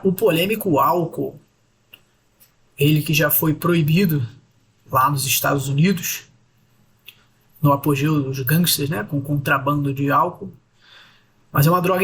O polêmico álcool, ele que já foi proibido lá nos Estados Unidos, no apogeu dos gangsters, né, com contrabando de álcool, mas é uma droga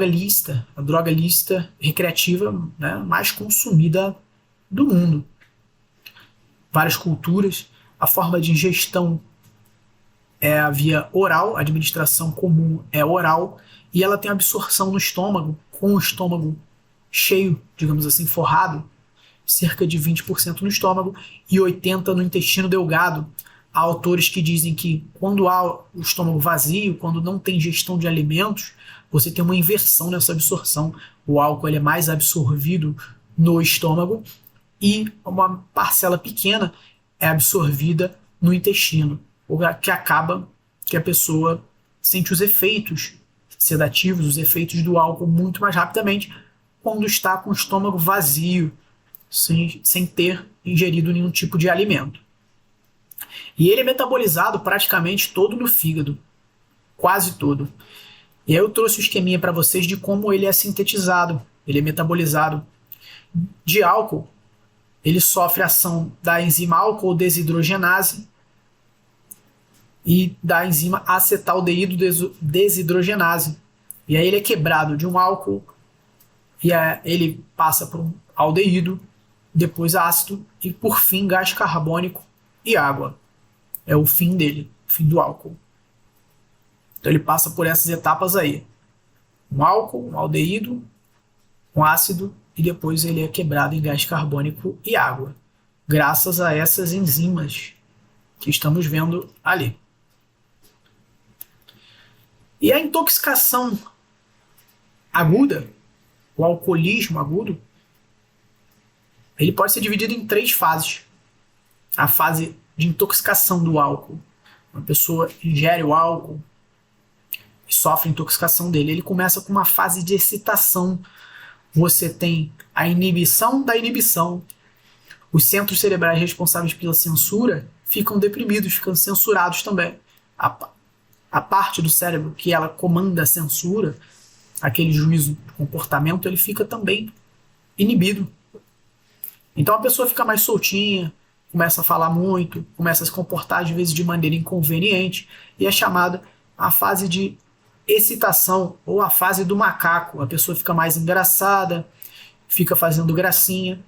lista, a droga lista recreativa, né, mais consumida do mundo. Várias culturas, a forma de ingestão é a via oral, a administração comum é oral, e ela tem absorção no estômago, com o estômago cheio, digamos assim, forrado, cerca de 20% no estômago e 80% no intestino delgado. Há autores que dizem que quando há o estômago vazio, quando não tem ingestão de alimentos, você tem uma inversão nessa absorção. O álcool ele é mais absorvido no estômago e uma parcela pequena é absorvida no intestino, o que acaba que a pessoa sente os efeitos sedativos, os efeitos do álcool muito mais rapidamente quando está com o estômago vazio, sem ter ingerido nenhum tipo de alimento. E ele é metabolizado praticamente todo no fígado, quase todo. E aí eu trouxe o esqueminha para vocês de como ele é sintetizado. Ele é metabolizado de álcool. Ele sofre a ação da enzima álcool desidrogenase e da enzima acetaldeído desidrogenase. E aí ele é quebrado de um álcool e ele passa por um aldeído, depois ácido e por fim gás carbônico e água. É o fim dele, o fim do álcool. Então ele passa por essas etapas aí. Um álcool, um aldeído, um ácido e depois ele é quebrado em gás carbônico e água, graças a essas enzimas que estamos vendo ali. E a intoxicação aguda, o alcoolismo agudo, ele pode ser dividido em 3 fases. A fase de intoxicação do álcool. Uma pessoa ingere o álcool e sofre intoxicação dele. Ele começa com uma fase de excitação. Você tem a inibição da inibição. Os centros cerebrais responsáveis pela censura ficam deprimidos, ficam censurados também. A parte do cérebro que ela comanda a censura, aquele juízo de comportamento, ele fica também inibido. Então a pessoa fica mais soltinha, começa a falar muito, começa a se comportar às vezes de maneira inconveniente, e é chamada a fase de excitação ou a fase do macaco. A pessoa fica mais engraçada, fica fazendo gracinha.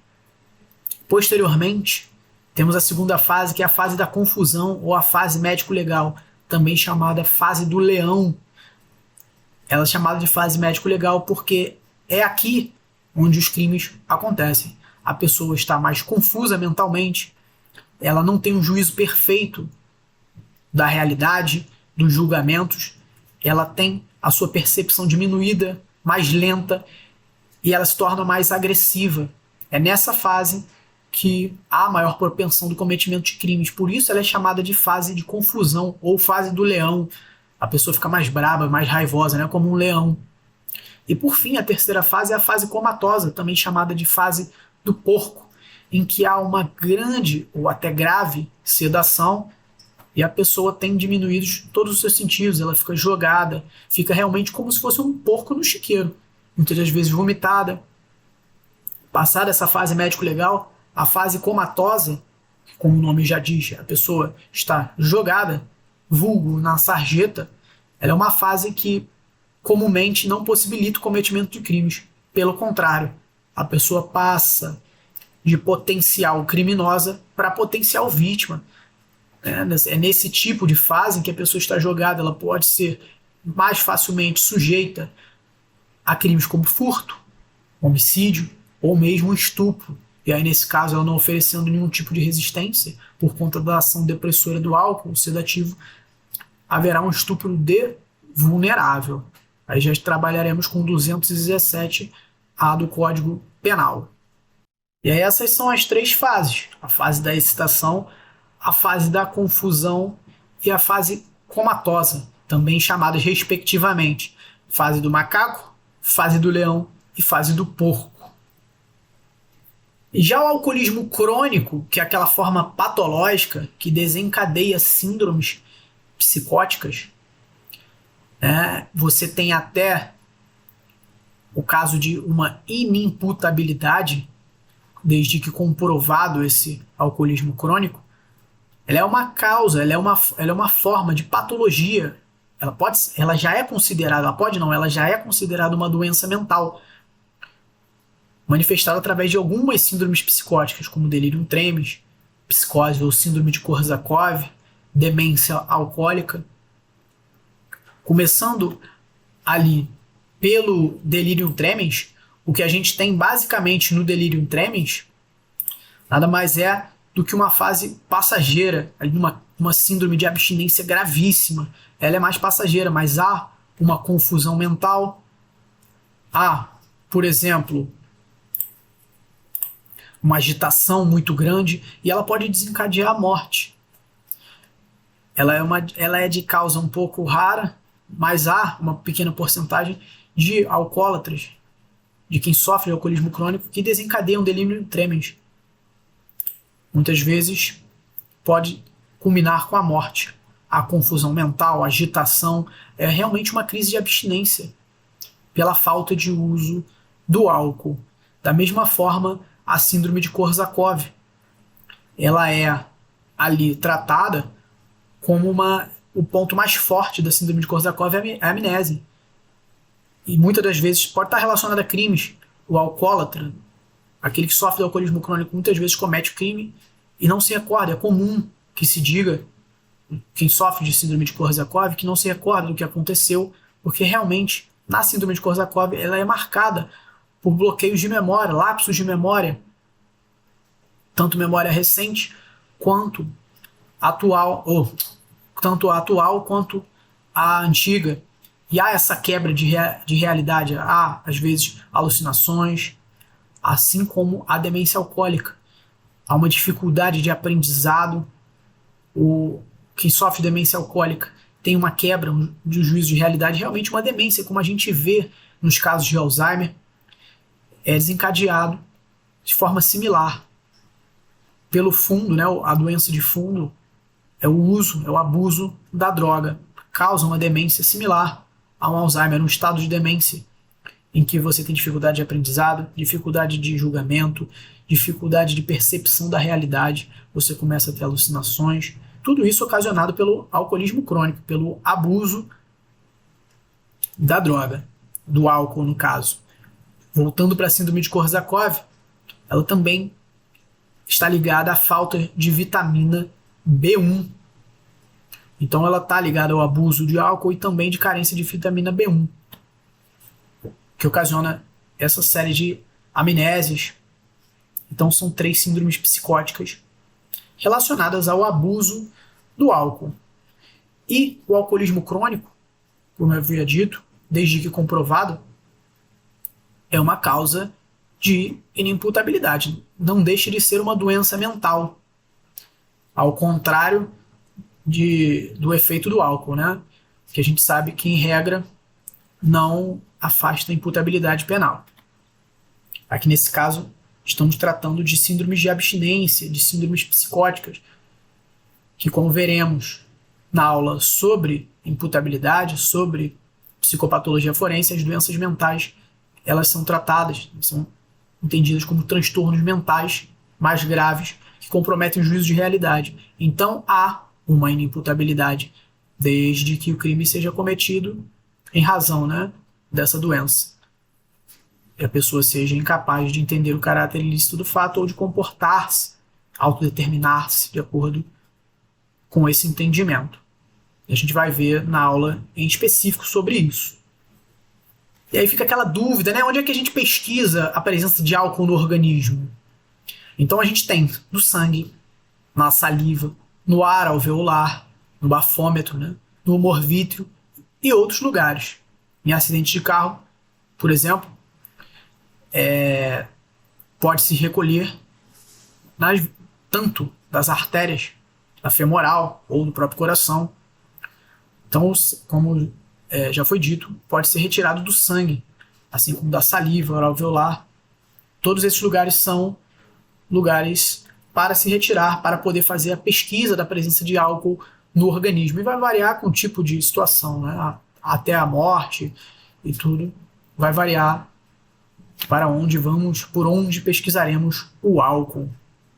Posteriormente, temos a segunda fase, que é a fase da confusão ou a fase médico-legal, também chamada fase do leão. Ela é chamada de fase médico-legal porque é aqui onde os crimes acontecem. A pessoa está mais confusa mentalmente, ela não tem um juízo perfeito da realidade, dos julgamentos, ela tem a sua percepção diminuída, mais lenta, e ela se torna mais agressiva. É nessa fase que há a maior propensão do cometimento de crimes. Por isso ela é chamada de fase de confusão ou fase do leão. A pessoa fica mais braba, mais raivosa, né? Como um leão. E por fim, a terceira fase é a fase comatosa, também chamada de fase do porco, em que há uma grande ou até grave sedação e a pessoa tem diminuídos todos os seus sentidos, ela fica jogada, fica realmente como se fosse um porco no chiqueiro, muitas das vezes vomitada. Passada essa fase médico-legal, a fase comatosa, como o nome já diz, a pessoa está jogada, vulgo na sarjeta, ela é uma fase que comumente não possibilita o cometimento de crimes. Pelo contrário, a pessoa passa de potencial criminosa para potencial vítima. É nesse tipo de fase em que a pessoa está jogada, ela pode ser mais facilmente sujeita a crimes como furto, homicídio ou mesmo estupro. E aí, nesse caso, ela não oferecendo nenhum tipo de resistência por conta da ação depressora do álcool, sedativo, haverá um estupro de vulnerável. Aí já trabalharemos com 217A do Código Penal. E aí essas são as 3 fases: a fase da excitação, a fase da confusão e a fase comatosa, também chamadas respectivamente fase do macaco, fase do leão e fase do porco. E já o alcoolismo crônico, que é aquela forma patológica que desencadeia síndromes psicóticas, né? Você tem até o caso de uma inimputabilidade, desde que comprovado esse alcoolismo crônico, ela é uma causa, ela é uma forma de patologia. Ela já é considerada, ela já é considerada uma doença mental, manifestada através de algumas síndromes psicóticas, como delírio tremens, psicose ou síndrome de Korsakoff, demência alcoólica. Começando ali pelo delirium tremens, o que a gente tem basicamente no delirium tremens nada mais é do que uma fase passageira, uma síndrome de abstinência gravíssima. Ela é mais passageira, mas há uma confusão mental, há, por exemplo, uma agitação muito grande e ela pode desencadear a morte. Ela é de causa um pouco rara, mas há uma pequena porcentagem de alcoólatras, de quem sofre de alcoolismo crônico, que desencadeiam delírio tremens. Muitas vezes pode culminar com a morte. A confusão mental, a agitação, é realmente uma crise de abstinência pela falta de uso do álcool. Da mesma forma, a síndrome de Korsakoff, ela é ali tratada como o ponto mais forte da síndrome de Korsakoff é a amnésia. E muitas das vezes pode estar relacionada a crimes. O alcoólatra, aquele que sofre de alcoolismo crônico, muitas vezes comete o crime e não se recorda. É comum que se diga, quem sofre de síndrome de Korsakoff, que não se recorda do que aconteceu, porque realmente, na síndrome de Korsakoff, ela é marcada por bloqueios de memória, lapsos de memória, tanto memória recente quanto atual, ou tanto a atual quanto a antiga. E há essa quebra de realidade, há, às vezes, alucinações, assim como a demência alcoólica. Há uma dificuldade de aprendizado. Quem sofre de demência alcoólica tem uma quebra de juízo de realidade, realmente uma demência, como a gente vê nos casos de Alzheimer, é desencadeado de forma similar. Pelo fundo, né, a doença de fundo é o abuso da droga, causa uma demência similar a um Alzheimer, um estado de demência em que você tem dificuldade de aprendizado, dificuldade de julgamento, dificuldade de percepção da realidade, você começa a ter alucinações, tudo isso ocasionado pelo alcoolismo crônico, pelo abuso da droga, do álcool no caso. Voltando para a síndrome de Korsakoff, ela também está ligada à falta de vitamina B1. Então ela está ligada ao abuso de álcool e também de carência de vitamina B1, que ocasiona essa série de amnésias. Então são 3 síndromes psicóticas relacionadas ao abuso do álcool. E o alcoolismo crônico, como eu havia dito, desde que comprovado, é uma causa de inimputabilidade. Não deixa de ser uma doença mental. Ao contrário do efeito do álcool, né? Que a gente sabe que, em regra, não afasta a imputabilidade penal. Aqui, nesse caso, estamos tratando de síndromes de abstinência, de síndromes psicóticas, que, como veremos na aula sobre imputabilidade, sobre psicopatologia forense, as doenças mentais, elas são tratadas, são entendidas como transtornos mentais mais graves que comprometem o juízo de realidade. Então, há uma inimputabilidade desde que o crime seja cometido em razão, né, dessa doença. E a pessoa seja incapaz de entender o caráter ilícito do fato ou de comportar-se, autodeterminar-se de acordo com esse entendimento. E a gente vai ver na aula em específico sobre isso. E aí fica aquela dúvida, né? Onde é que a gente pesquisa a presença de álcool no organismo? Então a gente tem no sangue, na saliva, no ar alveolar, no bafômetro, né? No humor vítreo e outros lugares. Em acidente de carro, por exemplo, pode-se recolher tanto das artérias da femoral ou do próprio coração. Então, como já foi dito, pode ser retirado do sangue, assim como da saliva, alveolar. Todos esses lugares são lugares para se retirar, para poder fazer a pesquisa da presença de álcool no organismo. E vai variar com o tipo de situação, né? Até a morte e tudo vai variar para onde vamos, por onde pesquisaremos o álcool.